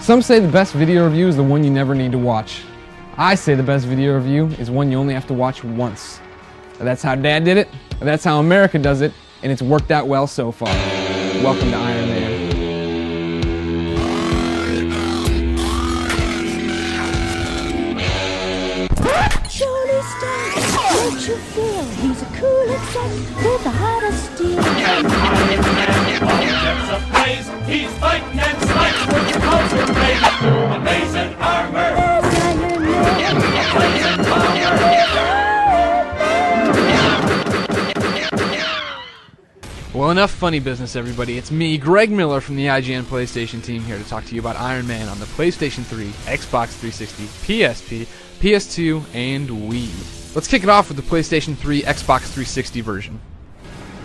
Some say the best video review is the one you never need to watch. I say the best video review is one you only have to watch once. That's how Dad did it, that's how America does it, and it's worked out well so far. Welcome to Iron Man. Surely Stark makes you feel he's a cool exec with a heart of steel. He's fighting and slicing with your culture made. Amazing armor. Amazing Well, enough funny business, everybody. It's me, Greg Miller from the IGN PlayStation team, here to talk to you about Iron Man on the PlayStation 3, Xbox 360, PSP, PS2, and Wii. Let's kick it off with the PlayStation 3, Xbox 360 version.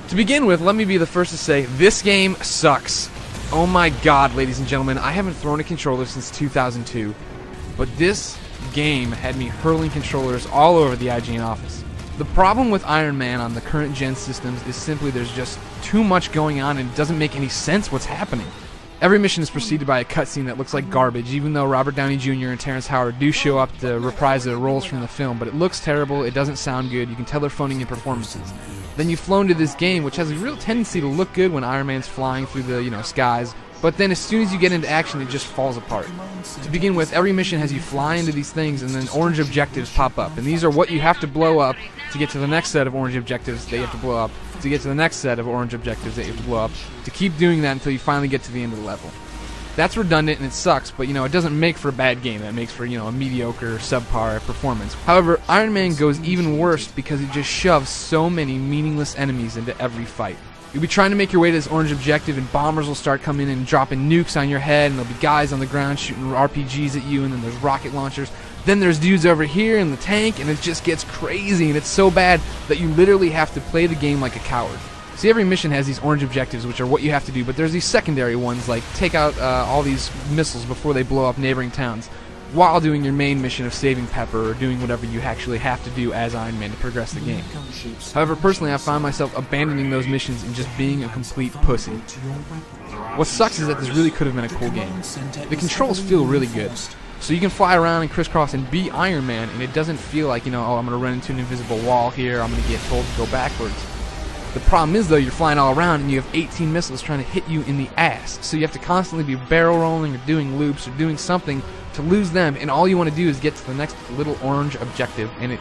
To begin with, let me be the first to say, this game sucks. Oh my god, ladies and gentlemen, I haven't thrown a controller since 2002, but this game had me hurling controllers all over the IGN office. The problem with Iron Man on the current gen systems is simply there's just too much going on and it doesn't make any sense what's happening. Every mission is preceded by a cutscene that looks like garbage, even though Robert Downey Jr. and Terrence Howard do show up to reprise their roles from the film, but it looks terrible, it doesn't sound good, you can tell they're phoning in performances. Then you flow into this game, which has a real tendency to look good when Iron Man's flying through the, skies, but then as soon as you get into action, it just falls apart. To begin with, every mission has you fly into these things, and then orange objectives pop up, and these are what you have to blow up to get to the next set of orange objectives that you have to blow up, to get to the next set of orange objectives that you have to blow up, to keep doing that until you finally get to the end of the level. That's redundant and it sucks, but it doesn't make for a bad game. That makes for, a mediocre, subpar performance. However, Iron Man goes even worse because it just shoves so many meaningless enemies into every fight. You'll be trying to make your way to this orange objective and bombers will start coming in and dropping nukes on your head, and there'll be guys on the ground shooting RPGs at you, and then there's rocket launchers. Then there's dudes over here in the tank, and it just gets crazy, and it's so bad that you literally have to play the game like a coward. See, every mission has these orange objectives, which are what you have to do, but there's these secondary ones, like take out all these missiles before they blow up neighboring towns, while doing your main mission of saving Pepper or doing whatever you actually have to do as Iron Man to progress the game. However, personally, I find myself abandoning those missions and just being a complete pussy. What sucks is that this really could have been a cool game. The controls feel really good. So you can fly around and crisscross and be Iron Man, and it doesn't feel like, oh, I'm going to run into an invisible wall here, I'm going to get told to go backwards. The problem is, though, you're flying all around and you have 18 missiles trying to hit you in the ass. So you have to constantly be barrel rolling or doing loops or doing something to lose them, and all you want to do is get to the next little orange objective, and it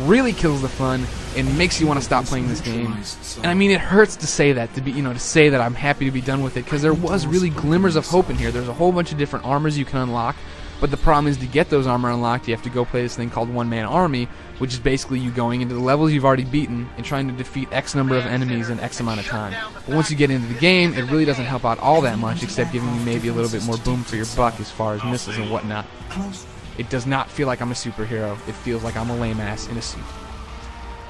really kills the fun and makes you want to stop playing this game. And I mean, it hurts to say that, to say that I'm happy to be done with it, because there was really glimmers of hope in here. There's a whole bunch of different armors you can unlock. But the problem is, to get those armor unlocked, you have to go play this thing called One Man Army, which is basically you going into the levels you've already beaten and trying to defeat X number of enemies in X amount of time. But once you get into the game, it really doesn't help out all that much, except giving you maybe a little bit more boom for your buck as far as missiles and whatnot. It does not feel like I'm a superhero. It feels like I'm a lame ass in a suit.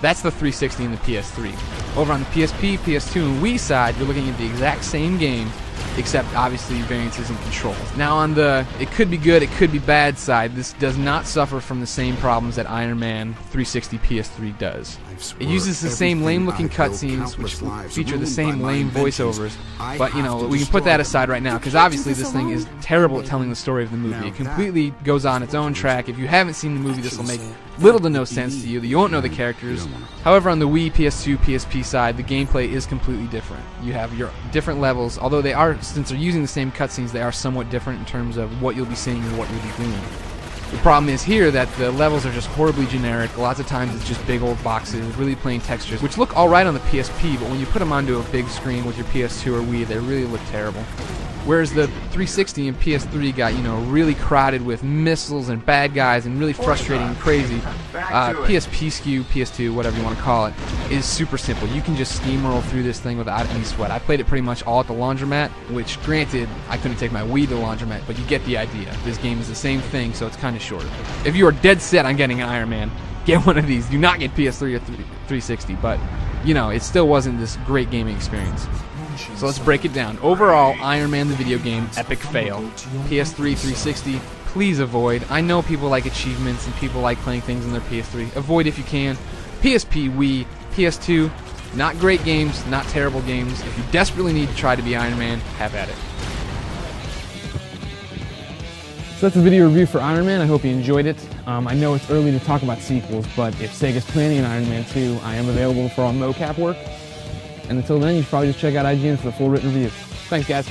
That's the 360 and the PS3. Over on the PSP, PS2, and Wii side, you're looking at the exact same game, except obviously variances in controls. Now on the it could be good, it could be bad side, this does not suffer from the same problems that Iron Man 360 PS3 does. It uses the same lame looking cutscenes, which feature the same lame voiceovers, but we can put that aside right now, because obviously this thing is terrible at telling the story of the movie. It completely goes on its own track. If you haven't seen the movie, this will make little to no sense to you. You won't know the characters. However, on the Wii, PS2, PSP side, the gameplay is completely different. You have your different levels, although they are, since they're using the same cutscenes, they are somewhat different in terms of what you'll be seeing and what you'll be doing. The problem is here that the levels are just horribly generic. Lots of times it's just big old boxes, really plain textures, which look alright on the PSP, but when you put them onto a big screen with your PS2 or Wii, they really look terrible. Whereas the 360 and PS3 got, really crowded with missiles and bad guys and really frustrating and crazy. PSP SKU, PS2, whatever you want to call it, is super simple. You can just steamroll through this thing without any sweat. I played it pretty much all at the laundromat, which, granted, I couldn't take my Wii to the laundromat, but you get the idea. This game is the same thing, so it's kind of short. If you are dead set on getting an Iron Man, get one of these. Do not get PS3 or 360, but, it still wasn't this great gaming experience. So let's break it down. Overall, Iron Man the video game, epic fail. PS3, 360, please avoid. I know people like achievements and people like playing things on their PS3. Avoid if you can. PSP, Wii, PS2, not great games, not terrible games. If you desperately need to try to be Iron Man, have at it. So that's the video review for Iron Man. I hope you enjoyed it. I know it's early to talk about sequels, but if Sega's planning an Iron Man 2, I am available for all mocap work. And until then, you should probably just check out IGN for the full written review. Thanks, guys.